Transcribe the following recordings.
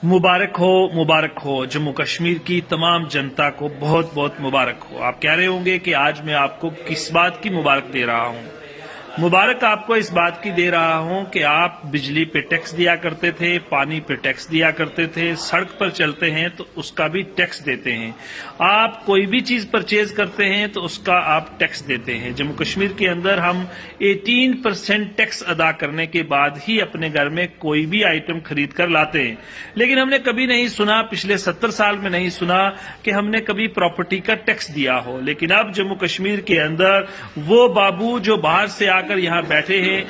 मुबारक हो जम्मू कश्मीर की तमाम जनता को बहुत बहुत मुबारक हो। आप कह रहे होंगे कि आज मैं आपको किस बात की मुबारक दे रहा हूं। मुबारक आपको इस बात की दे रहा हूं कि आप बिजली पे टैक्स दिया करते थे, पानी पे टैक्स दिया करते थे, सड़क पर चलते हैं तो उसका भी टैक्स देते हैं, आप कोई भी चीज परचेज करते हैं तो उसका आप टैक्स देते हैं। जम्मू कश्मीर के अंदर हम 18% टैक्स अदा करने के बाद ही अपने घर में कोई भी आइटम खरीद कर लाते हैं। लेकिन हमने कभी नहीं सुना, पिछले 70 साल में नहीं सुना कि हमने कभी प्रॉपर्टी का टैक्स दिया हो। लेकिन अब जम्मू कश्मीर के अंदर वो बाबू जो बाहर से आकर यहाँ बैठे हैं,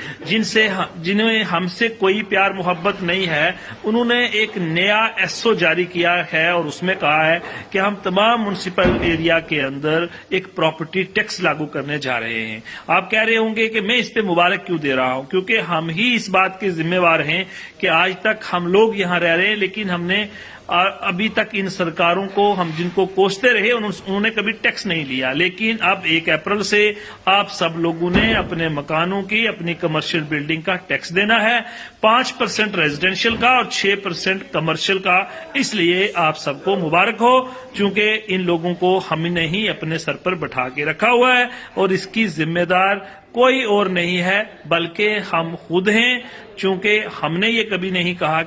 जिन्हें हमसे कोई प्यार मोहब्बत नहीं है, उन्होंने एक नया एसओ जारी किया है और उसमें कहा है कि हम तमाम म्युनिसिपल एरिया के अंदर एक प्रॉपर्टी टैक्स लागू करने जा रहे हैं। आप कह रहे होंगे कि मैं इस पे मुबारक क्यों दे रहा हूं, क्योंकि हम ही इस बात के जिम्मेवार हैं कि आज तक हम लोग यहाँ रह रहे हैं, लेकिन हमने अभी तक इन सरकारों को हम जिनको कोसते रहे उन्होंने कभी टैक्स नहीं लिया। लेकिन अब 1 अप्रैल से आप सब लोगों ने अपने मकानों की, अपनी कमर्शियल बिल्डिंग का टैक्स देना है, 5% रेजिडेंशियल का और 6% कमर्शियल का। इसलिए आप सबको मुबारक हो, क्योंकि इन लोगों को हमने ही अपने सर पर बैठा के रखा हुआ है और इसकी जिम्मेदार कोई और नहीं है बल्कि हम खुद हैं, क्योंकि हमने ये कभी नहीं कहा